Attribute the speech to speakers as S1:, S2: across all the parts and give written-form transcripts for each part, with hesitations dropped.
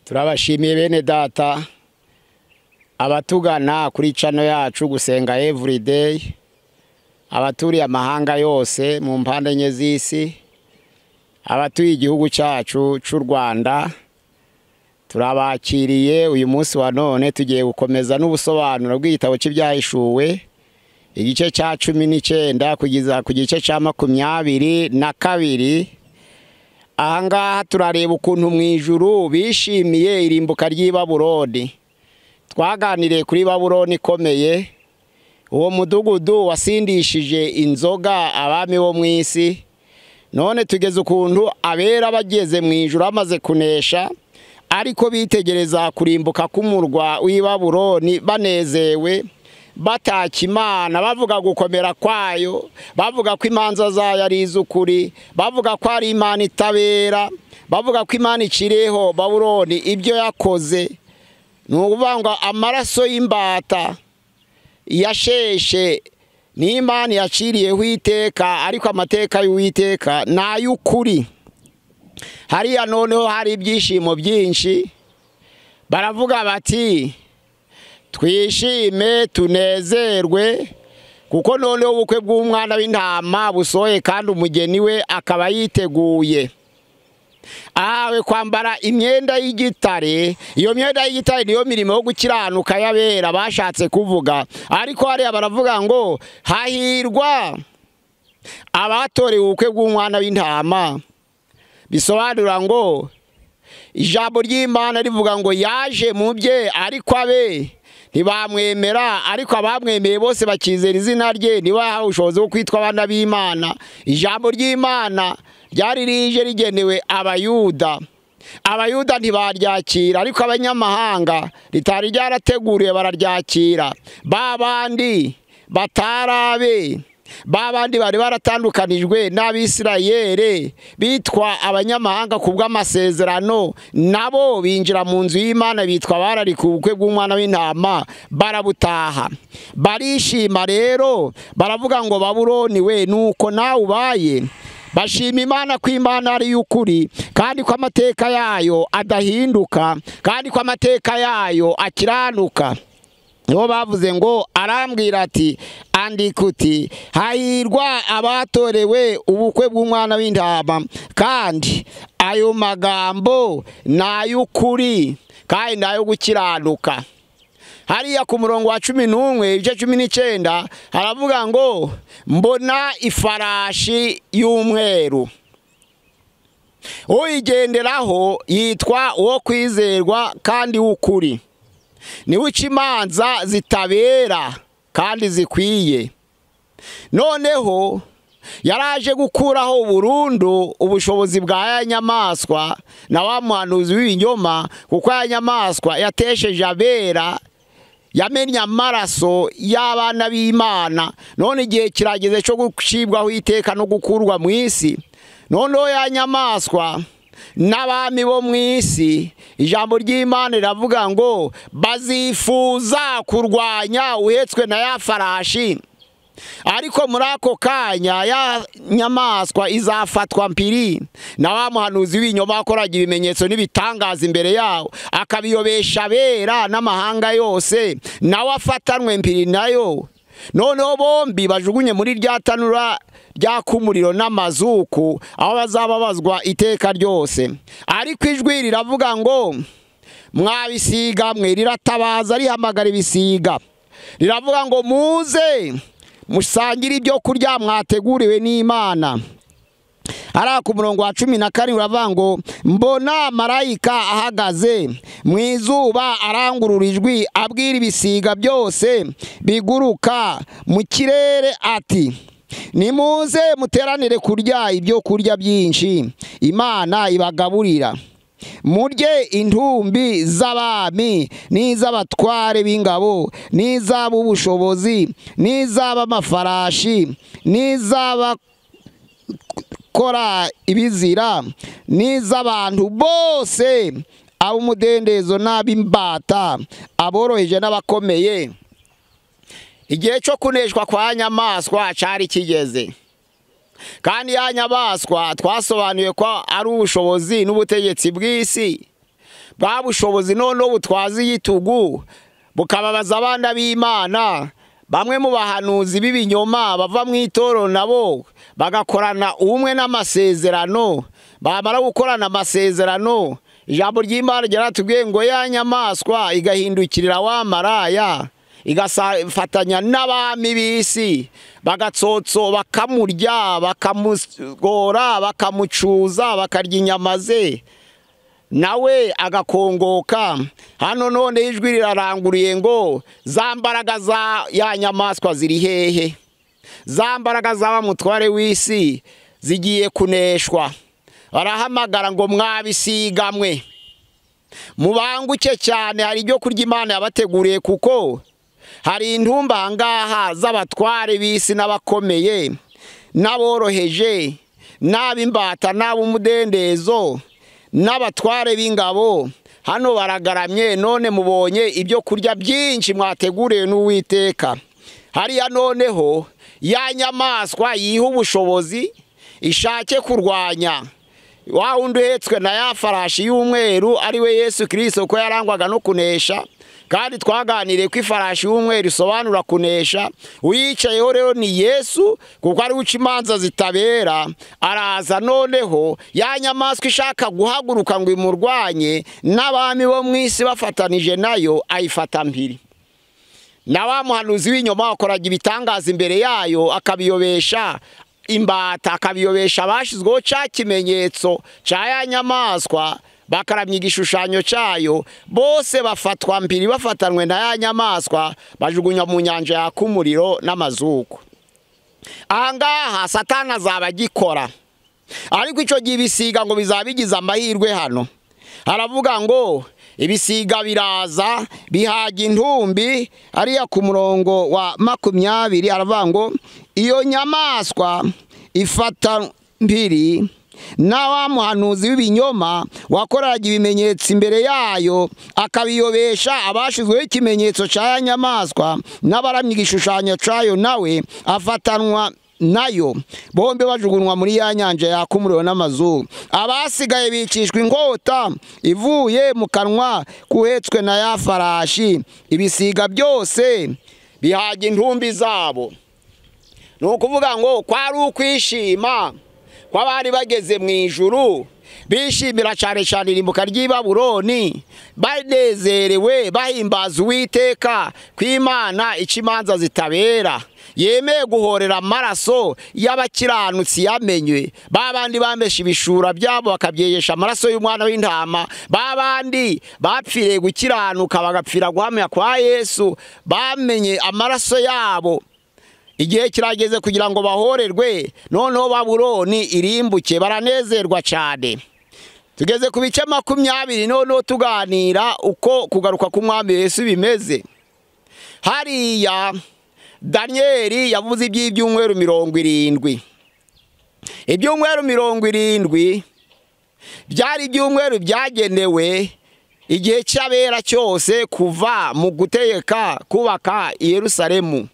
S1: Turabashimiye bene data abatugana kuri channel yacu gusenga everyday, abaturiye amahanga yose mu mpande enye z'isi, abatuye igihugu cyacu cy'u Rwanda. Turabakiriye uyu munsi wa none tugiye gukomeza n'ubusobanuro bw'igitabo cy'ibyahishuwe igice cya 19 kugeza ku gice cya 22. Ahangaha turareba ukuntu mu ijuru bishimiye irimbuka ry'i Babuloni. Twaganiriye kuri Babuloni ikomeye, uwo mudugudu wasindishije inzoga abami bo mu isi. None tugeze ukuntu abera bageze mu ijuru amaze kunesha, ariko bitegereza kurimbuka k'umurwa w'i Babuloni banezewe, bataka Imana, bavuga gukomera kwayo, bavuga ko imanza zayo ari iz'ukuri, bavuga ko ari Imana itabera, bavuga ko Imana icireho Babuloni ibyo yakoze. Ni ukuvuga ngo amaraso y'imbata yasheshe ni Imana yaciriyeho iteka, ariko amateka y'Uwiteka ni ay'ukuri. Hariya noneho hari ibyishimo byinshi, baravuga bati twishime tunezerwe, kuko noneho ubukwe bw'umwana w'intama busohoye kandi umugeni we akaba yiteguye. Ahawe kwambara imyenda y'igitare. Iyo myenda y'igitare niyo mirimo yo gukiranuka y'abera bashatse kuvuga, ariko hariya baravuga ngo hahirwa abatorewe ubukwe bw'umwana w'intama. Bisobanura ngo ijambo ry'Imana rivuga ngo yaje mu bye, ariko abe ntibamwemera, ariko abamwemeye bose bakizera izina rye nibo yahawe ubushobozi bwo kwitwa abana b'Imana. Ijambo ry'Imana ryari rije rigenewe abayuda. Abayuda ntibaryakira, ariko abanyamahanga ritari ryarateguriye bararyakira. Babandi batarabe, babandi bari baratandukanijwe n'Abisirayeli bitwa abanyamahanga kubw'amasezerano, nabo binjira mu nzu y'Imana bitwa barari ku bukwe bw'umwana w'intama, barabutaha. Barishima rero, baravuga ngo Babuloni we nuko nawe ubaye. Bashima Imana ko Imana ari y'ukuri, kandi ko amateka yayo adahinduka, kandi ko amateka yayo akiranuka. Nibo bavuze ngo, arambwira ati andika uti hahirwa abatorewe ubukwe bw'umwana w'intama, kandi ayo magambo ni ay'ukuri kandi ni ayo gukiranuka. Hariya ku murongo wa 11 ibice 19 haravuga ngo mbona ifarashi y'umweru, uyigenderaho yitwa uwo kwizerwa kandi w'ukuri, ni uca imanza zitabera kandi zikwiye. Noneho yaraje gukuraho burundu ubushobozi bwa ya nyamaswa na wa muhanuzi w'ibinyoma, kuko ya nyamaswa yatesheje abera, yamenya amaraso y'abana b'Imana. None igihe kirageze cyo gucibwaho iteka no gukurwa mu isi. Noneho ya nyamaswa n'abami bo mu isi, ijambo ry'Imana riravuga ngo bazifuza kurwanya uhetswe na ya farashi, ariko muri ako kanya ya nyamaswa izafatwa mpiri na wa muhanuzi w'ibinyoma akoraga ibimenyetso n'ibitangaza imbere yawo, akabiyobesha abera n'amahanga yose, nawe afatanwe mpiri nayo. Noneho bombi bajugunye muri rya tanura ryakumuriro n'amazuku, aho bazababazwa iteka ryose. Ariko ijwi riravuga ngo mwabisiga mwe, riratabaza rihamagara ibisiga, riravuga ngo muze musangire ibyo kurya mwateguriwe n'Imana. Hariya ku murongo wa 12 uravuga ngo mbona marayika ahagaze mu izuba, arangurura ijwi abwira ibisiga byose biguruka mu kirere ati nimuze muteranire kurya ibyo kurya byinshi Imana ibagaburira. Murye intumbi z'abami n'iz'abatware b'ingabo n'iz'ab'ubushobozi n'iz'ab'amafarashi n'iz'abakora ibizira n'iz'abantu bose, ab'umudendezo n'ab'imbata, aboroheje n'abakomeye. Igihe cyo kuneshwa kwa nyamaswa cyari kigeze. kandi ya nyamaswa twasobanuye ko ari ubushobozi n'ubutegetsi bw'isi. bwa bushobozi noneho butwaza igitugu bukababaza abana b'Imana. Bamwe mu bahanuzi b'ibinyoma bava mu itorero nabo bagakorana ubumwe n'amasezerano. Bamara gukorana amasezerano, ijambo ry'Imana ryaratubwiye ngo ya nyamaswa igahindukirira wa maraya igafatanya n'abami b'isi, bagatsotso bakamurya, bakamugora, bakamucuza, bakarya inyama ze, nawe agakongoka. Hano none ijwi riraranguriye ngo za mbaraga za ya nyamaswa ziri hehe? Za mbaraga z'aba mutware w'isi zigiye kuneshwa. Barahamagara ngo mwabisigamwe mubanguke cyane, hari ibyo kurya Imana yabateguriye, kuko hari intumba ngaha z'abatware b'isi n'abakomeye n'aboroheje n'ab'imbata n'ab'umudendezo n'abatware b'ingabo. Hano baragaramye, none mubonye ibyo kurya byinshi mwateguriwe n'Uwiteka. Hariya noneho ya nyamaswa yiha ubushobozi ishake kurwanya wa wundi uhetswe na ya farashi y'umweru ari we Yesu Kristo, ko yarangwaga no kunesha. Kandi twaganiriye ko ifarashi y'umweru isobanura kunesha. Uyicayeho rero ni Yesu, kuko ari uca imanza zitabera. Araza noneho ya nyamaswa ishaka guhaguruka ngo imurwanye, n'abami bo mu isi bafatanije nayo ayifata mpiri. Na wa muhanuzi w'inyoma wakoraga ibitangaza imbere yayo akabiyobesha imbata, akabiyobesha abashizweho cya kimenyetso cya ya nyamaswa, bakaramya igishushanyo cyayo. Bose bafatwa mpiri, bafatanwe na ya nyamaswa, bajugunya mu nyanja yaka umuriro n'amazuku. Ahangaha Satani azaba agikora, ariko icyo gihe ibisiga ngo bizabigize amahirwe. Hano haravuga ngo ibisiga biraza bihaga intumbi. Ariya ku murongo wa 20 aravuga ngo iyo nyamaswa ifata mpiri na wa muhanuzi w'ibinyoma wakoraga ibimenyetso imbere yayo, akabiyobesha abashizweho ikimenyetso cya nyamaswa n'abaramya igishushanyo cyayo, nawe afatanwa nayo. Bombe bajugunwa muri ya nyanja yaka umuriro n'amazuku. Abasigaye bicishwa inkota ivuye mu kanwa kuhetswe na ya farashi. Ibisiga byose bihaga intumbi zabo. Ni ukuvuga ngo kwari ukwishima kw'abari bageze mu ijuru, bishimira cyane cyane irimbuka ry'i Babuloni, banezerewe bahimbaza Uwiteka kw'Imana ica imanza zitabera, yemeye guhorera amaraso y'abakiranutsi yamenywe. Babandi bamesha ibishura byabo bakabyegesha amaraso y'umwana w'intama, babandi bapfiriye gukiranuka bagapfira guhamya kwa Yesu, bamenye amaraso yabo. Igihe kirageze kugira ngo bahorerwe, noneho Babuloni irimbuke, baranezerwa cyane. Tugeze ku bice 20, noneho tuganira uko kugaruka k'umwami Yesu bimeze. Hariya Danieli yavuze iby'ibyumweru 70. Ibyumweru 70 byari ibyumweru byagenewe igihe cy'abera cyose kuva mu gutegeka kubaka i Yerusalemu.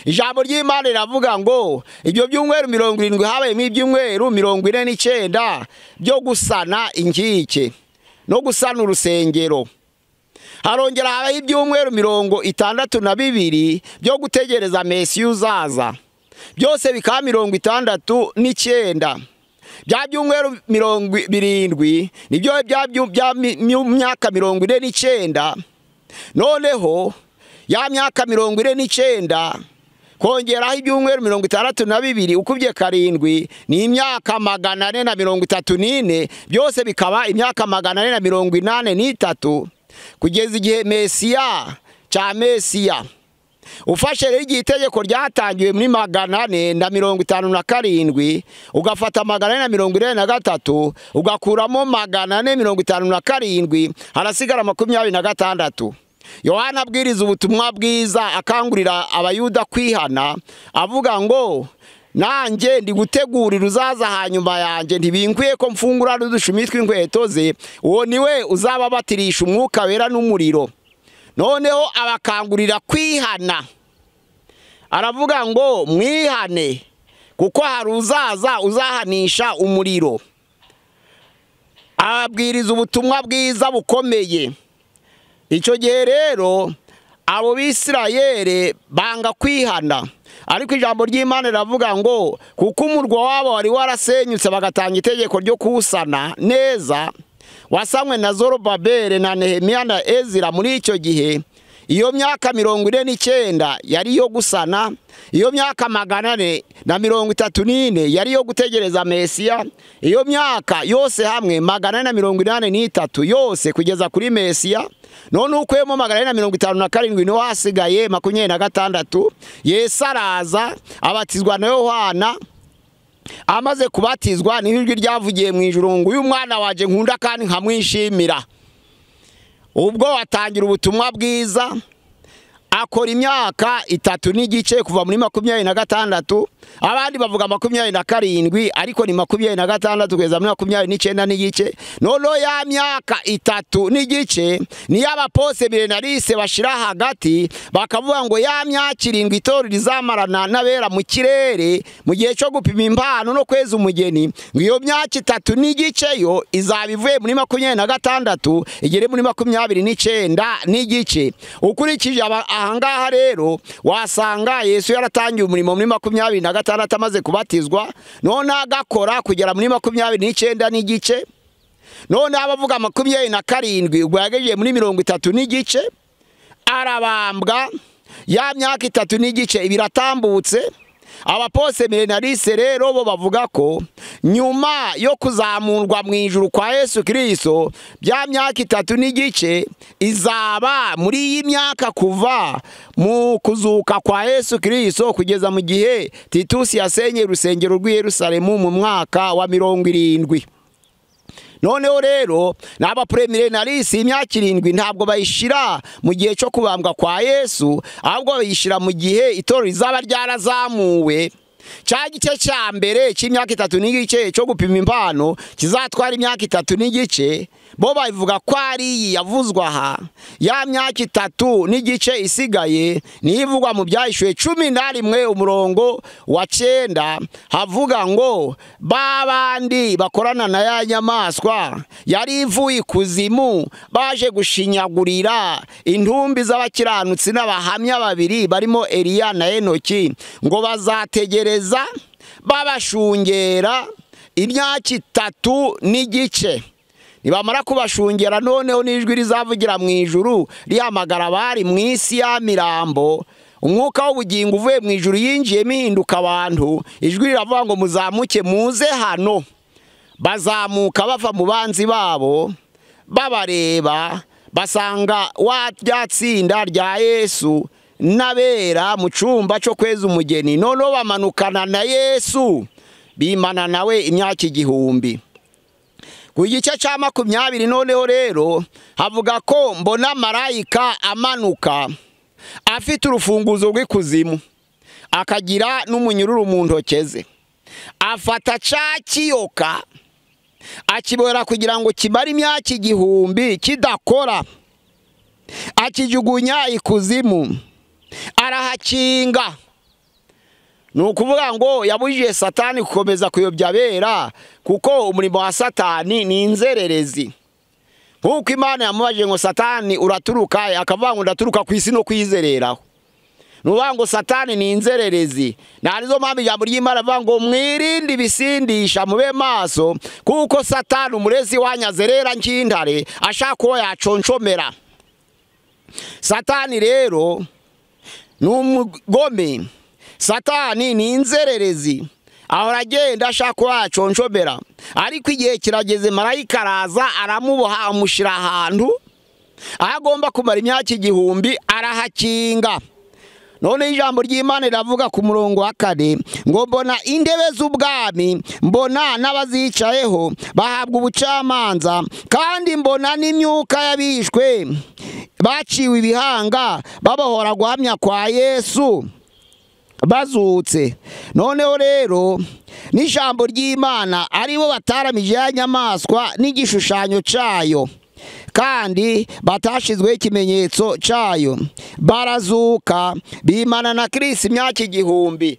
S1: Ijambo ry'Imana riravuga ngo ibyo byumweru 70 habayemo ibyumweru 49 byo gusana inkike no gusana urusengero. Harongera habaho ibyumweru 62 byo gutegereza Mesiya uzaza. Byose bikaba 69. Bya byumweru 70 nibyo bya myaka 49. Noneho ya myaka 49 kongeraho ibyumweru 62 ukubye 7 ni imyaka 434, byose bikaba imyaka 483 kugeza igihe Mesiya cya Mesiya. Ufashe rero igihe itegeko ryatangiwe muri 457 ugafata 443 ugakuramo 457 harasigara 26. Yohana abwiriza ubutumwa bwiza akangurira abayuda kwihana, avuga ngo nanjye ndi gutegurira uzaza hanyuma yanjye, ntibinkwiye ko mfungura n'udushumi tw'inkweto ze, uwo niwe uzababatirisha umwuka wera n'umuriro. Noneho abakangurira kwihana, aravuga ngo mwihane kuko hari uzaza uzahanisha umuriro. ababwiriza ubutumwa bwiza bukomeye. Icyo gihe rero abo Bisirayeli banga kwihana, ariko ijambo ry'Imana riravuga ngo kuko umurwa wabo wari warasenyutse bagatanga itegeko ryo kuwusana neza, wasamwe na Zorobabeli na Nehemiya na Ezira. Muri icyo gihe iyo myaka 49 yari yo gusana, iyo myaka 434 yari yo gutegereza Mesiya, iyo myaka yose hamwe 483 yose kugeza kuri Mesiya. None ukwemo 457 niho hasigaye 26. Yesu araza abatizwa na Yohana. Amaze kubatizwa niho ijwi ryavugiye mu ijuru ngo uyu mwana waje nkunda kandi nkamwishimira. Ubwo atangira ubutumwa bwiza, akora imyaka 3 n'igice kuva muri 26. Abandi bavuga 27, ariko ni 26 kugeza muri 29 n'igice. Nono ya myaka 3 n'igice ni y'abapose milenaliste bashira hagati, bakavuga ngo ya myaka 7 itorero rizamarana n'abera mu kirere mu gihe cyo gupima impano no kweza umugeni, ngo iyo myaka 3 n'igice yo izabivuye muri 26 igere muri 29 n'igice. Ukurikije ahangaha rero wasanga Yesu yaratangiye umurimo muri 26 amaze kubatizwa, none agakora kugera muri 29 n'igice. None abavuga 27 ubwo yagejeje muri 30 n'igice, arabambwa. Ya myaka 3 n'igice ibiratambutse. Abapose milenaliste rero bo bavuga ko nyuma yo kuzamurwa mu ijuru kwa Yesu Kristo, bya myaka 3 n'igice izaba muri iyi myaka kuva mu kuzuka kwa Yesu Kristo kugeza mu gihe Titus yasenye urusengero rw'i Yerusalemu mu mwaka wa 70. Noneho rero n'abapuremilenaliste imyaka 7 ntabwo bayishira mu gihe cyo kubambwa kwa Yesu, ahubwo bayishira mu gihe itorero rizaba ryarazamuwe. Cya gice cya mbere cy'imyaka 3 n'igice cyo gupima impano kizatwara imyaka 3 n'igice, bo bavuga ko ari yavuzwa aha. Ya myaka 3 n'igice isigaye nivugwa mu Byahishuwe 11 umurongo wa 9, havuga ngo babandi bakorana na ya nyamaswa yari ivuye ikuzimu baje gushinyagurira intumbi z'abakiranutsi n'abahamya babiri barimo Eliya na Enoki, ngo bazategereza babashungera imyaka 3 n'igice. Nibamara kubashungera noneho n'ijwi rizavugira mu ijuru rihamagara bari mu isi ya mirambo, umwuka w'ubugingo uvuye mu ijuru yinjiye mihinduka abantu. Ijwi riravuga ngo muzamuke muze hano. Bazamuka bava mu banzi babo, babareba basanga ryatsinda rya Yesu n'abera mu cyumba cyo kweza umugeni. Noneho bamanukana na Yesu bimana nawe imyaka 1000. Ku gice cya 20 noneho rero havuga ko mbona marayika amanuka afite urufunguzo rw'ikuzimu, akagira n'umunyururu mu ntoke ze. Afata cya kiyoka akibora kugira ngo kimare imyaka 1000 kidakora, akijugunya ikuzimu, arahakinga. Nukuvuga ngo yabujije Satani gukomeza kuyobya abera, kuko umurimo wa Satani ni inzererezi. Nkuko Imana yamubaje ngo Satani uraturuka, akavuga ngo ndaturuka ku isi no kwizereraho. Nuvuga ngo Satani ni inzererezi. Narizo mpamvu ijambo ry'Imana avuga ngo mwirinde ibisindisha, mube maso, kuko Satani umurezi wanyazerera nk'intare ashaka ko yaconshomera. Satani rero ni umugome. Satani ni inzererezi, ahora agenda ashaka ko yaconshomera. Ariko igihe kirageze marayika araza aramuboha amushira ahantu agomba kumara imyaka 1000, arahakinga. None ijambo ry'Imana riravuga ku murongo wa 4 ngo mbona indebe z'ubwami, mbona n'abazicayeho bahabwa ubucamanza, kandi mbona n'imyuka yabishwe baciwe ibihanga babahora guhamya kwa Yesu bazutse. Noneho rero n'ijambo ry'Imana aribo bataramije ya nyamaswa n'igishushanyo cyayo, kandi batashizweho ikimenyetso cyayo, barazuka bimana na Kristo imyaka 1000.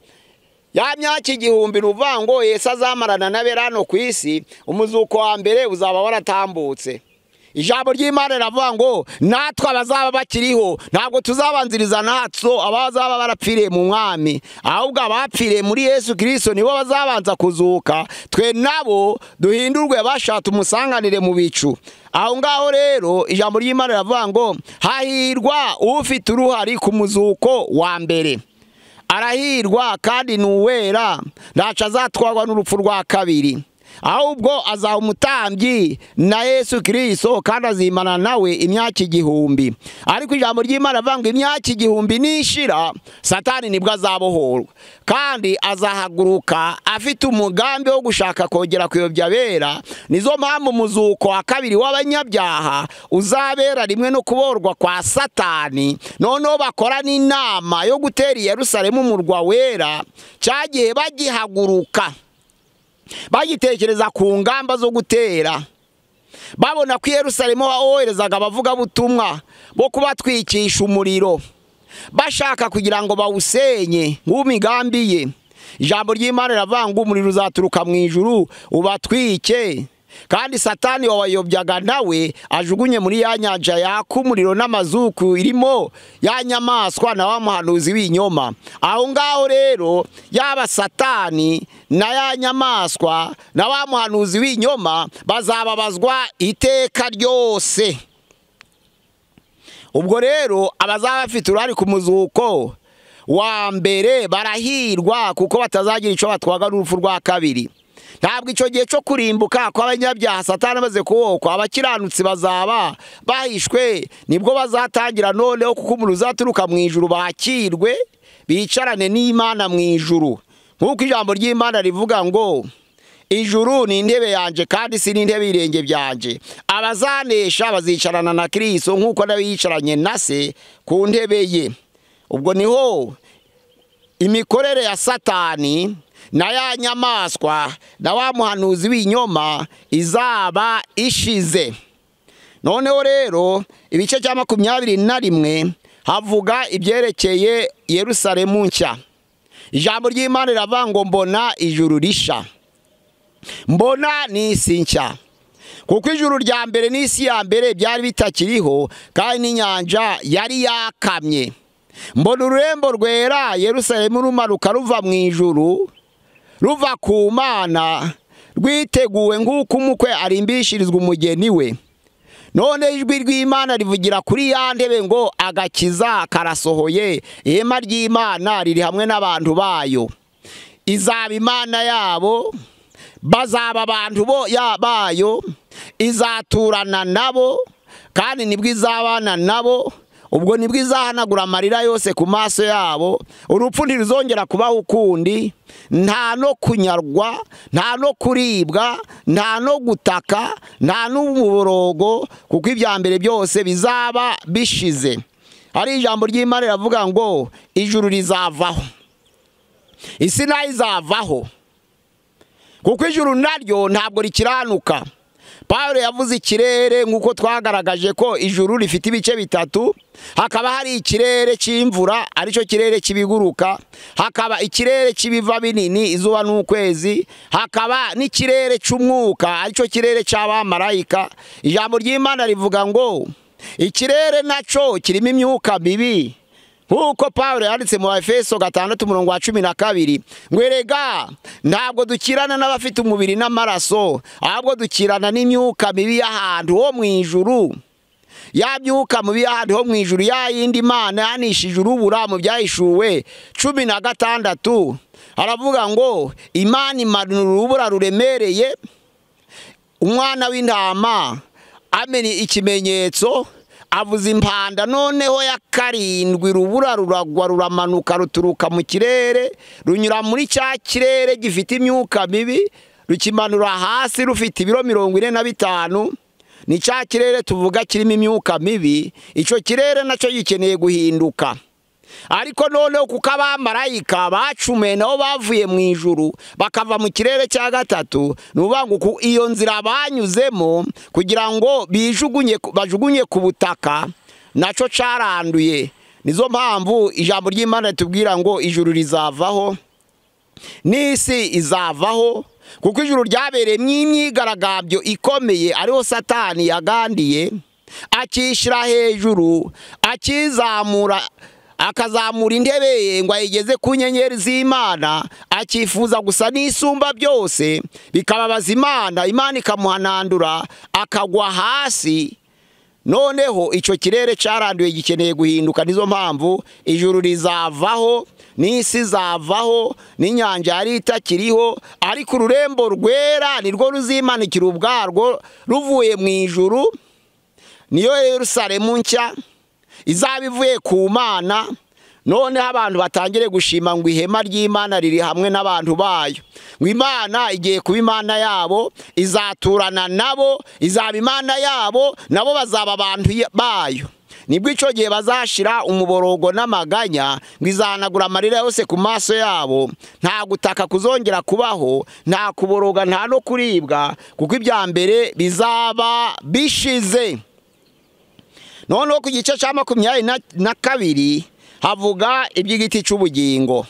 S1: ya myaka igihumbi ruvuga ngo Yesu azamarana n'abera hano ku isi, umuzuko wa mbere uzaba waratambutse. Ijambo ry'Imana riravuga ngo natwe abazaba bakiriho ntabwo tuzabanziriza natso abazaba barapfiriye mu mwami, ahubwo abapfiriye muri Yesu Kristo nibo bazabanza kuzuka, twe nabo duhindurwe bashatse umusanganire mu bicu. Aho ngaho rero ijambo ry'Imana riravuga ngo hahirwa ufite uruhari ku muzuko wa mbere, arahirwa kandi nuwera ntaco azatwarwa n'urupfu rwa kabiri, ahubwo azaha umutambyi na Yesu Kristo kandi azimana nawe imyaka igihumbi. Ariko ijambo ry'Imana rivuga ngo imyaka igihumbi nishira Satani nibwo azabohorwa kandi azahaguruka afite umugambi wo gushaka kongera kuyobya abera. Nizo mpamvu umuzuko wa kabiri w'abanyabyaha uzabera rimwe no kuborwa kwa Satani, noneho bakora n'inama yo gutera Yerusalemu umurwa wera, cyagiye bagihaguruka bagitekereza ku ngamba zo gutera, babona ko Yerusalemu woherezaga abavugabutumwa bo kubatwikisha umuriro, bashaka kugira ngo bawusenye nk'umigambi ye. Ijambo ry'Imana riravuga ngo umuriro uzaturuka mu ijuru ubatwike, kandi Satani wawayobyaga nawe ajugunye muri ya nyanja yaka umuriro n'amazuku irimo ya nyamaswa na wa muhanuzi w'inyoma. Aho ngaho rero yaba Satani na ya nyamaswa na wa muhanuzi w'inyoma bazababazwa iteka ryose. Ubwo rero abazaba bafite uruhare ku muzuko wa mbere barahirwa, kuko batazagira icyo batwaga n'urupfu rwa kabiri. Ntabwo icyo gihe cyo kurimbuka kw'abanyabyaha Satani amaze kuwokwa, abakiranutsi bazaba bahishwe, nibwo bazatangira noneho, kuko umuntu uzaturuka mu ijuru bakirwe bicarane n'Imana mu ijuru. Nk'uko ijambo ry'Imana rivuga ngo ijuru ni intebe yanje kandi si n'intebe y'irenge byanje, abazanesha bazicarana na Kristo nk'uko nawe yicaranye na se ku ntebe ye. Ubwo niho imikorere ya Satani na ya nyamaswa na wa muhanuzi w'inyoma izaba ishize. Noneho rero ibice cya 21 havuga ibyerekeye Yerusalemu nshya. Ijambo ry'Imana riravuga ngo mbona ijuru risha, mbona n'isi nshya, kuko ijuru rya mbere n'isi ya mbere byari bitakiriho kandi n'inyanja yari yakamye. Mbona ururembo rwera Yerusalemu rumanuka ruva mu ijuru ruva ku Mana, rwiteguwe nk'uko umukwe arimbishirizwa umugeni we. None ijwi ry'Imana rivugira kuri ya ntebe ngo agakiza karasohoye, ihema ry'Imana riri hamwe n'abantu bayo. Izaba Imana yabo, bazaba abantu bayo, izaturana nabo kandi nibwo izabana nabo. Ubwo nibwo izahanagura amarira yose ku maso yabo, urupfu ntiruzongera kubaho ukundi, nta no kunyarwa, nta no kuribwa, nta no gutaka, nta n'umuborogo, kuko ibya mbere byose bizaba bishize. Ari ijambo ry'Imana riravuga ngo ijuru rizavaho, isi nayo izavaho, kuko ijuru naryo ntabwo rikiranuka. Pawulo yavuze ikirere nk'uko twagaragaje ko ijuru rifite ibice bitatu. Hakaba hari ikirere cy'imvura aricyo kirere kibiguruka, hakaba ikirere kibiva binini izuba n'ukwezi, hakaba n'ikirere cy'umwuka aricyo kirere cy'abamarayika. Ijambo ry'Imana rivuga ngo ikirere naco kirimo imyuka mibi, nk'uko Pawulo yanditse mu Efeso 6:12 ngo erega ntabwo dukirana n'abafite umubiri n'amaraso, ahubwo dukirana n'imyuka mibi y'ahantu ho mu ijuru. Ya myuka mibi y'ahantu ho mu ijuru, ya yindi Imana yanishije urubura mu byahishuwe 16, aravuga ngo Imana imanura urubura ruremereye, umwana w'intama amenya ikimenyetso, avuza impanda, noneho ya 7 rubura ruragwa ruramanuka ruturuka mu kirere, runyura muri cya kirere gifite imyuka mibi, rukimanura hasi rufite ibiro 45. Ni cya kirere tuvuga kirimo imyuka mibi. Icyo kirere nacyo gikeneye guhinduka. Ariko noneho kuko abamarayika bacume nabo bavuye mu ijuru bakava mu kirere cya gatatu, nuvuga ngo iyo nzira banyuzemo kugira ngo bajugunye ku butaka nacyo caranduye. Nizo mpamvu ijambo ry'Imana ritubwira ngo ijuru rizavaho, n'isi izavaho, kuko ijuru ryabereyemo imyigaragambyo ikomeye, ariho Satani yagandiye akishyira hejuru, akizamura, akazamura intebe ye ngo ayigeze ku nyenyeri z'Imana, akifuza gusa n'isumba byose, bikababaza Imana, Imana ikamuhanandura akagwa hasi. Noneho icyo kirere cyaranduye gikeneye guhinduka. Nizo mpamvu ijuru rizavaho, n'isi zavaho, n'inyanja yari itakiriho, ariko ururembo rwera nirwo ruzimanikira ubwarwo ruvuye mu ijuru. Niyo Yerusalemu nshya izaba ivuye ku Mana. Noneho abantu batangire gushima ngo ihema ry'Imana riri hamwe n'abantu bayo, ngo Imana igiye kuba Imana yabo, izaturana nabo, izaba Imana yabo, nabo bazaba abantu bayo. Nibwo icyo gihe bazashira umuborogo n'amaganya, ngo izahanagura amarira yose ku maso yabo, nta gutaka kuzongera kubaho, nta kuboroga, nta no kuribwa, kuko ibya mbere bizaba bishize. Noneho ku gice cya 22 havuga iby'igiti cy'ubugingo.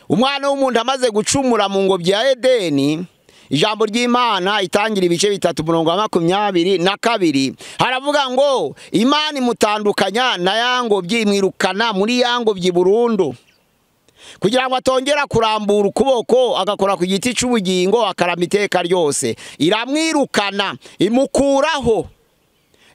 S1: Umwana w'umuntu amaze gucumura mu ngobyi ya Edeni, ijambo ry'Imana itangira ibice 3:22 haravuga ngo Imana imutandukanya na ya ngobyi, imwirukana muri ya ngobyi burundu, kugira ngo atongera kurambura ukuboko agakora ku giti cy'ubugingo akarama iteka ryose. Iramwirukana, imukuraho,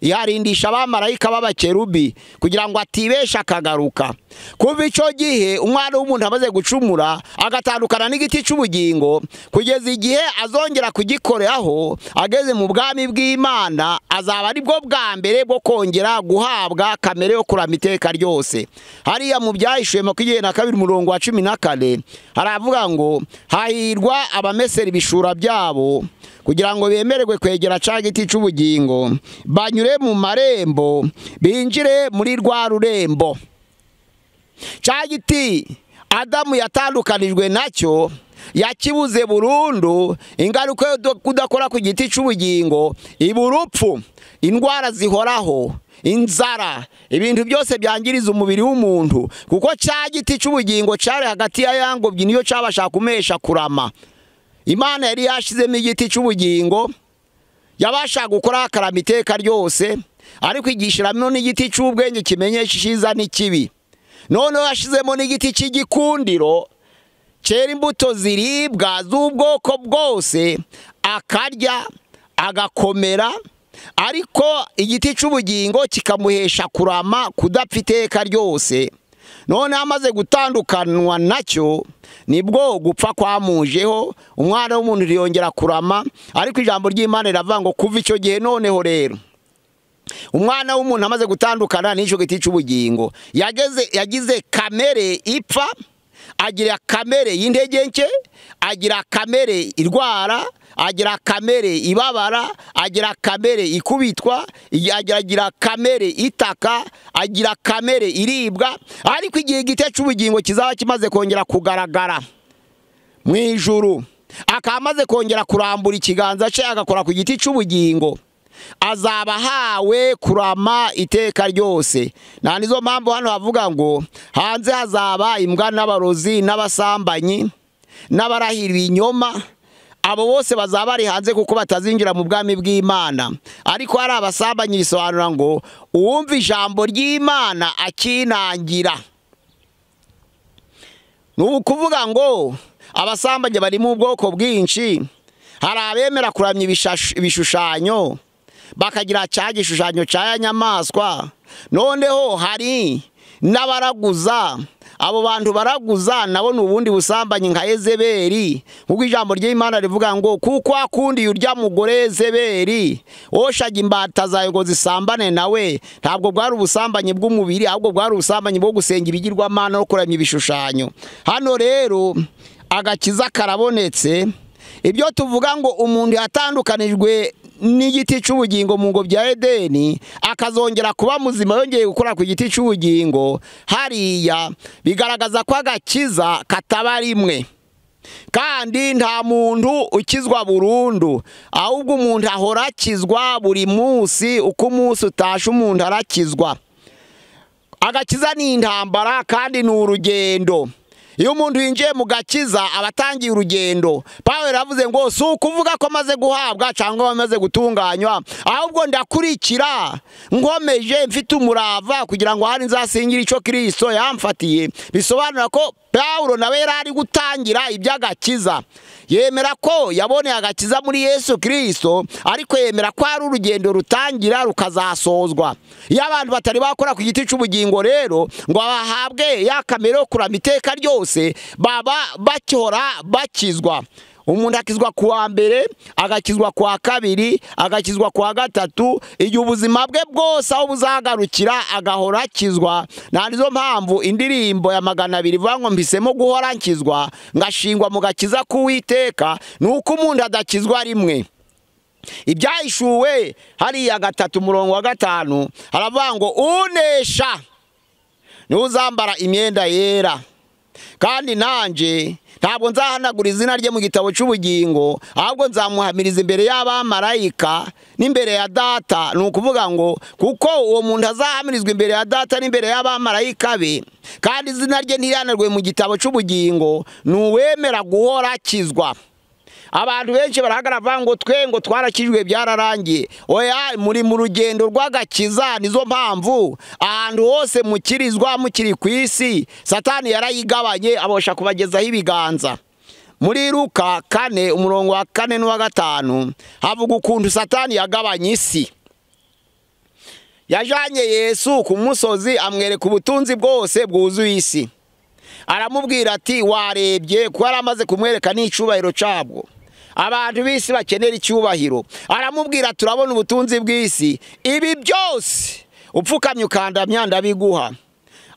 S1: yarindisha abamarayika b'abakerubi kugira ngo atibesha akagaruka. Kuva icyo gihe umwana w'umuntu amaze gucumura agatandukana n'igiti cy'ubugingo, kugeza igihe azongera kugikoreho ageze mu bwami bw'Imana, azaba ari bwo bwa mbere bwo kongera guhabwa kamere yo kurama iteka ryose. Hariya mu Byahishuwe 22:14 haravuga ngo hahirwa abamesera ibishura byabo, kugira ngo bemererwe kwegera cya giti cy'ubugingo, banyure mu marembo, binjire muri rwa rurembo. Cya giti Adamu yatandukanijwe nacyo, yakibuze burundu. Ingaruka yo kudakora ku giti cy'ubugingo iba urupfu, indwara zihoraho, inzara, ibintu byose byangiriza umubiri w'umuntu, kuko cya giti cy'ubugingo cyari hagati ya ya ngobyi, niyo cyabasha kumesha kurama. Imana yari yashizemo igiti cy'ubugingo, yabasha gukora akarama iteka ryose, ariko igishiramo n'igiti cy'ubwenge kimenyesha icyiza n'ikibi. Noneho yashizemo n'igiti cy'igikundiro, cyera imbuto ziribwa z'ubwoko bwose, akarya agakomera, ariko igiti cy'ubugingo kikamuhesha kurama, kudapfa iteka ryose. None amaze gutandukanwa nacyo, nibwo gupfa kwamujeho, umwana w'umuntu yongera kurama. Ariko ijambo ry'Imana riravuga ngo kuva icyo gihe noneho rero umwana w'umuntu amaze gutandukana n'icyo giti cy'ubugingo, yagize kamere ipfa, agira kamere y'intege nke, agira kamere irwara, agira kamere ibabara, agira kamere ikubitwa, agira kamere itaka, agira kamere iribwa. Ariko igihe igiti cy'ubugingo kizaba kimaze kongera kugaragara mu ijuru, akamaze kongera kurambura ikiganza cye agakora ku giti cy'ubugingo, azaba hawe kurama iteka ryose. Na nizo mpamvu hano havuga ngo hanze hazaba imbwa n'abarozi n'abasambanyi n'abarahira ibinyoma. Abo bose bazaba bari hanze kuko batazinjira mu bwami bw'Imana. Ariko hari abasambanyi, bisobanura ngo uwumva ijambo ry'Imana akinangira. Ni ukuvuga ngo abasambanyi bari mu bwoko bwinshi. Hari abemera kuramya ibishushanyo, bakagira cya gishushanyo cya nyamaswa. Noneho hari n'abaraguza. Abo bantu baraguza nabo n'ubundi busambanyi nka Yezebeli, kuko ijambo ry'Imana rivuga ngo kuko akundi urya mugore Yezebeli oshaga imbata zayo ngo zisambane nawe. Ntabwo bwari ubusambanyi bw'umubiri, ahubwo bwari ubusambanyi bwo gusenga ibigirwamana no kuramya ibishushanyo. Hano rero agakiza karabonetse. Ibyo tuvuga ngo umuntu yatandukanijwe n'igiti cy'ubugingo mu ngobyi ya Edeni, akazongera kuba muzima yongeye gukora ku giti cy'ubugingo, hariya bigaragaza ko agakiza kataba rimwe. Kandi nta muntu ukizwa burundu, ahubwo umuntu ahora akizwa buri munsi, uko umunsi utashe umuntu arakizwa. Agakiza ni intambara kandi ni urugendo. iyo umuntu yinjiye mu gakiza aba atangiye urugendo. Pawulo yaravuze ngo si ukuvuga ko amaze guhabwa cyangwa amaze gutunganywa, ahubwo ndakurikira nkomeje mfite umurava kugira ngo hari nzasingire icyo Kristo yamfatiye. Bisobanura ko Pawulo nawe yari ari gutangira iby'agakiza. Yemera ko yaboneye agakiza muri Yesu Kristo, ariko yemera ko ari urugendo rutangira rukazasozwa. Iyo abantu batari bakora ku giti cy'ubugingo rero ngo bahabwe ya kamere yo kurama iteka ryose, baba bakihora bakizwa. Umuntu akizwa ku wa mbere, agakizwa ku wa kabiri, agakizwa ku wa gatatu, igihe ubuzima bwe bwose aho buzagarukira agahora akizwa. Nizo mpamvu indirimbo ya 200 ivuga ngo mpisemo guhora nkizwa, ngashingwa mu gakiza k'Uwiteka, nuko umuntu adakizwa rimwe. Ibyahishuwe hariya 3:5 haravuga ngo unesha ni uzambara imyenda yera, kandi nanje ntabwo nzahanagura izina rye mu gitabo cy'ubugingo, ahubwo nzamuhamiriza imbere y'abamarayika n'imbere ya Data. Ni ukuvuga ngo kuko uwo muntu azahamirizwa imbere ya Data n'imbere y'abamarayika be, kandi izina rye ntirihanagurwe mu gitabo cy'ubugingo, ni uwemera guhora akizwa. Abantu benshi barahagarara ngo twe ngo twarakijwe byararangiye. Oya, muri mu rugendo rw'agakiza. Nizo mpamvu ahantu hose mukirizwa mukiri ku isi Satani yarayigabanye abosha kubagezaho ibiganza. Muri Luka 4:4 n'uwa 5 havuga ukuntu Satani yagabanye isi. Yajanye Yesu ku musozi amwereka ubutunzi bwose bwuzuye isi. Aramubwira ati warebye ko aramaze kumwereka n'icubahiro cyabwo. Abantu bisi bakenera icyubahiro. Aramubwira turabona ubutunzi bw'isi, ibi byose upfukamye ukandamya ndabiguha.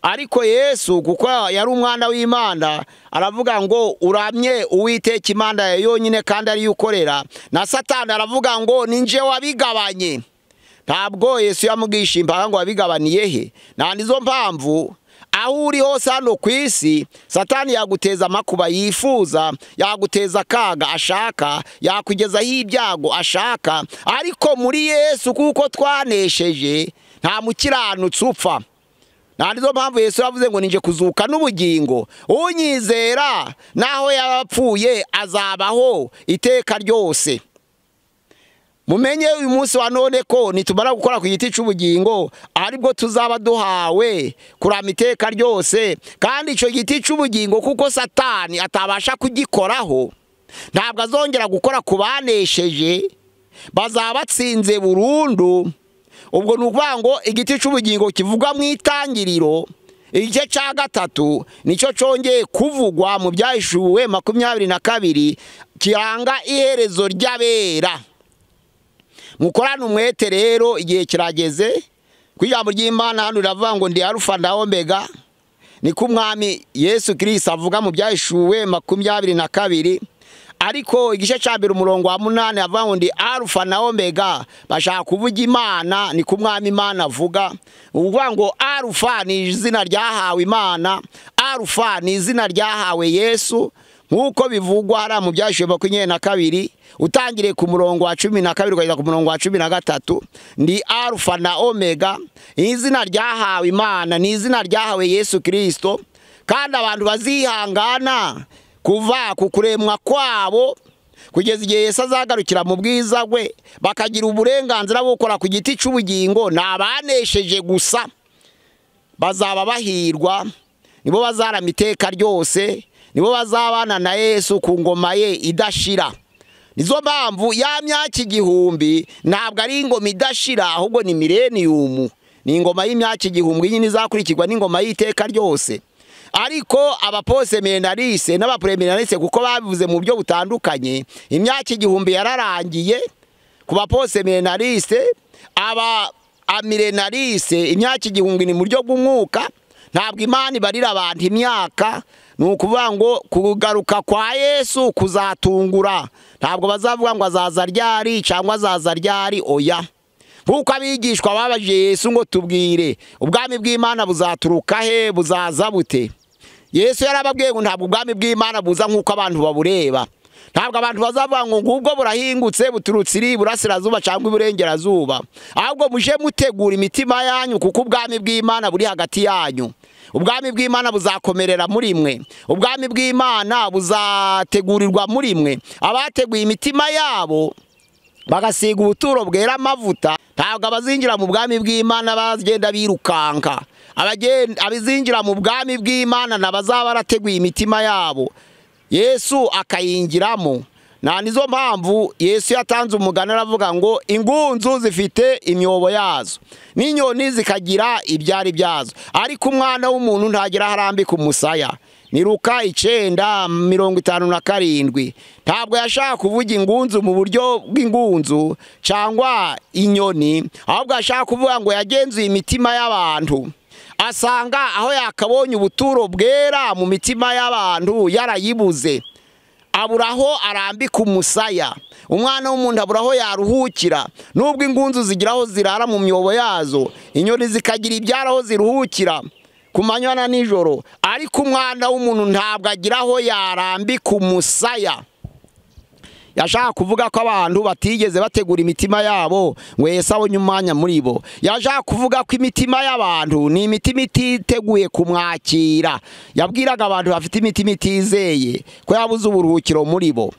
S1: Ariko Yesu kuko yari umwana w'Imana aravuga ngo uramye Uwiteka Imana yawe yonyine kandi ari ukorera. Na Satani aravuga ngo ninje wabigabanye. Ntabwo Yesu yamugisha impaka ngo wabigabaniye he. Nizo mpamvu aho uri hose hano ku isi Satani yaguteza amakuba yifuza, yaguteza akaga ashaka, yakugezaho ibyago ashaka. Ariko muri Yesu kuko twanesheje nta mukiranutsi upfa. Nizo mpamvu Yesu yavuze ngo ninje kuzuka n'ubugingo, unyizera naho yapfuye azabaho iteka ryose. Mumenye uyu munsi wa none ko nitumara gukora ku giti cy'ubugingo aribwo tuzaba duhawe kurama iteka ryose. Kandi icyo giti cy'ubugingo kuko Satani atabasha kugikoraho, ntabwo azongera gukora ku banesheje, bazaba batsinze burundu. Ubwo ni ukuvuga ngo igiti cy'ubugingo kivugwa mu itangiriro igice cya 3 nicyo cyongeye kuvugwa mu Byahishuwe 22 kiranga iherezo ry'abera. Mukorane umwete rero, igihe kirageze. Ku ijambo ry'Imana hano riravuga ngo ndi Alpha na Omega, niko umwami Yesu Kristo avuga mu Byahishuwe 22. Ariko igice cya 1:8 avuga ngo ndi Alpha na Omega, bashaka kuvuga Imana, niko umwami Imana avuga. Uvuga ngo Alpha ni izina ryahawe Imana, Alpha ni izina ryahawe Yesu, nkuko bivugwa hara mu Byahishuwe 22 utangire ku murongo wa 12 ukageza ku murongo wa 13. Ndi Alpha na Omega, izina ryahawe Imana, ni izina ryahawe Yesu Kristo. Kandi abantu bazihangana kuva ku kuremwa kwabo kugeza igihe Yesu azagarukira mu bwiza bwe, bakagira uburenganzira bwo gukora ku giti cy'ubugingo, nabanesheje gusa bazaba bahirwa. Nibo bazarama iteka ryose, nibo bazabana na Yesu ku ngoma ye idashira. Nizo mpamvu ya myaka 1000 ntabwo ari ingoma idashira, ahubwo ni millennium. Ni ingoma y'imyaka 1000 nyine izakurikirwa n'ingoma y'iteka ryose. Ariko abaposeminarise n'abapreminarise kuko babivuze mu buryo butandukanye, imyaka 1000 yararangiye ku baposeminarise. Amilenarise imyaka 1000 ni mu buryo bw'umwuka. Ntabwo Imana ibarira abantu imyaka. Ni ukuvuga ngo kugaruka kwa Yesu kuzatungura. Ntabwo bazavuga ngo azaza ryari cyangwa azaza ryari, oya. Nkuko abigishwa babajije Yesu ngo tubwire ubwami bw'Imana buzaturuka he, buzaza bute. Yesu yarababwiye ngo ntabwo ubwami bw'Imana buza nkuko abantu babureba. Ntabwo abantu bazavuga ngo ngubwo burahingutse buturutse iri burasirazuba cyangwa iburengerazuba, ahubwo muje mutegura imitima yanyu kuko ubwami bw'Imana buri hagati yanyu. ubwami bw'Imana buzakomerera muri mwe, ubwami bw'Imana buzategurirwa muri mwe. Abateguye imitima yabo bagasiga ubuturo bwera amavuta, ntabwo abazinjira mu bwami bw'Imana bagenda birukanka. Abazinjira mu bwami bw'Imana n'abazaba barateguye imitima yabo, Yesu akayinjiramo. Nizo mpamvu Yesu yatanze umugani aravuga ngo ingunzu zifite imyobo yazo n'inyoni zikagira ibyari byazo, ariko umwana w'umuntu ntagira aho arambika umusaya. Ni Luka 9:57. Ntabwo yashaka kuvuga ingunzu mu buryo bw'ingunzu cyangwa inyoni, ahubwo yashaka kuvuga ngo yagenzuye imitima y'abantu, asanga aho yakabonye ubuturo bwera mu mitima y'abantu yarayibuze, aburaho arambika umusaya. Umwana w'umuntu aburaho yaruhukira. Nubwo ingunzu zigiraho zirara mu myobo yazo, inyoni zikagira ibyaraho ziruhukira ku manywa na nijoro, ariko umwana w'umuntu ntabwo agiraho yarambika umusaya. Yashaka kuvuga ko abantu batigeze bategura imitima yabo ngo Yesu abonye umwanya muri bo. Yashaka kuvuga ko imitima y'abantu ni imitima ititeguye kumwakira. Yabwiraga abantu bafite imitima itizeye ko yabuze uburuhukiro muri bo.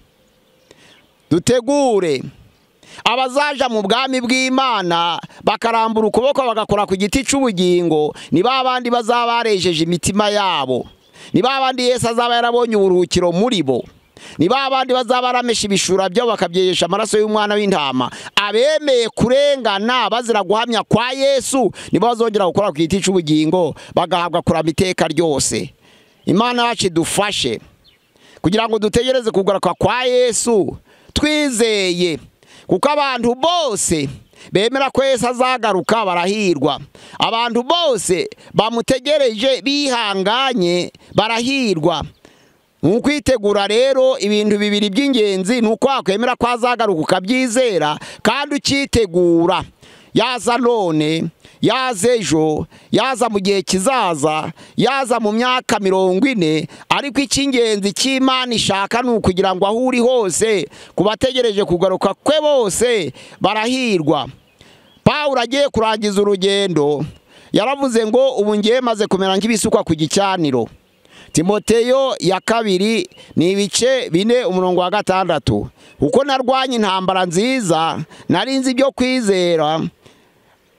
S1: Dutegure abazaja mu bwami bw'Imana bakarambura ukuboko bagakora ku giti cy'ubugingo, ni babandi bazaba barejeje imitima yabo, ni babandi Yesu azaba yarabonye uburuhukiro muri bo, ni babandi bazaba baramesha ibishura byo bakabyejesha amaraso y'umwana w'intama. Abemeye kurengana bazira guhamya kwa Yesu nibo bazongera gukora ku giti cy'ubugingo bagahabwa kurama iteka ryose. Imana yacu idufashe kugira ngo dutegereze kugaruka kwa Yesu twizeye, kuko abantu bose bemera ko Yesu azagaruka barahirwa. Abantu bose bamutegereje bihanganye barahirwa. Kwitegura rero ibintu bibiri by'ingenzi, nuko wakwemera ko azagaruka ukabyizera kandi ukitegura. Yaza none, yaza ejo, yaza mu gihe kizaza, yaza mu myaka 40, ariko icy'ingenzi cy'Imana ishaka ni ukugira ngo aho uri hose kubategereje kugaruka kwe bose barahirwa. Pawulo agiye kurangiza urugendo yaravuze ngo ubu ngiye maze kumera nk'ibisukwa ku gicaniro. Timoteyo ya 2 ni ibice 4:6. Uko narwanye intambara nziza, narinzi ibyo kwizera,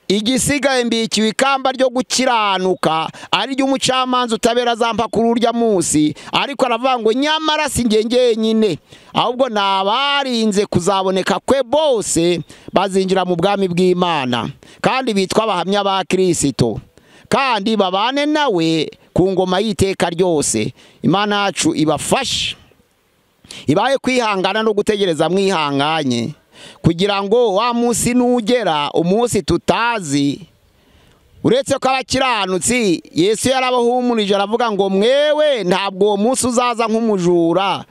S1: igisigaye mbikiwe ikamba ryo gukiranuka, ari ryo umucamanza utabera zampa kuri urya munsi. Ariko aravuga ngo nyamara si njye nyine, ahubwo nabarinze kuzaboneka kwe bose bazinjira mu bwami bw'Imana, kandi bitwa abahamya ba Kristo, kandi babane nawe ku ngoma y'iteka ryose. Imana yacu ibafashe, ibaye kwihangana no gutegereza mwihanganye, kugira ngo wa munsi nugera, umunsi tutazi. Uretse ko abakiranutsi Yesu yarabahumurije aravuga ngo mwewe ntabwo uwo munsi uzaza nk'umujura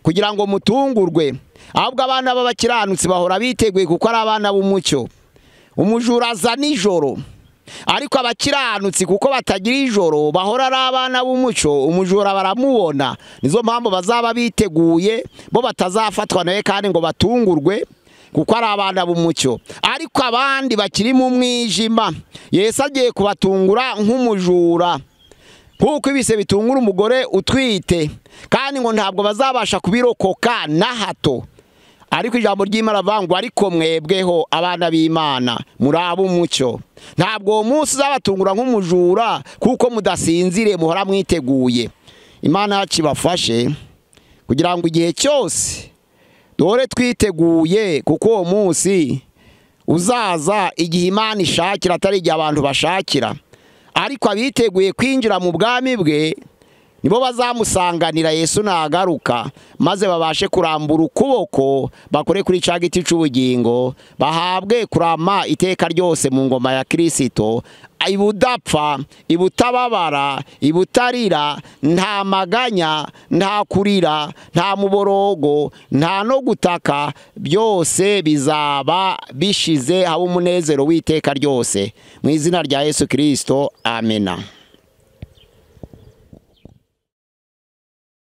S1: kugira ngo mutungurwe, ahubwo abana b'abakiranutsi bahora biteguye kuko ari abana b'umucyo. Umujura aza nijoro, ariko abakiranutsi kuko batagira ijoro bahora ari abana b'umucyo, umujura baramubona. Nizo mpamvu bazaba biteguye, bo batazafatwa nawe kandi ngo batungurwe kuko ari abana b'umucyo. Ariko abandi bakiri mu mwijima Yesu agiye kubatungura nk'umujura, kuko ibise bitungura umugore utwite, kandi ngo ntabwo bazabasha kubirokoka na hato. Ariko ijambo ry'Imana rivuga ariko mwebweho abana b'Imana muri ab'umucyo, ntabwo uwo munsi uzabatungura nk'umujura, kuko mudasinzire muhora mwiteguye. Imana yacu ibafashe kugira ngo igihe cyose dore twiteguye, kuko uwo munsi uzaza igihe Imana ishakira, atari igihe abantu bashakira. Ariko abiteguye kwinjira mu bwami bwe nibo bazamusanganira Yesu nagaruka, maze babashe kurambura ukuboko bakore kuri cya giti cy'ubugingo, bahabwe kurama iteka ryose mu ngoma ya Kristo, ibudapfa, ibutababara, ibutarira, nta maganya, nta kurira, nta muborogo, nta no gutaka, byose bizaba bishize, haba umunezero w'iteka ryose. Mu izina rya Yesu Kristo, amena.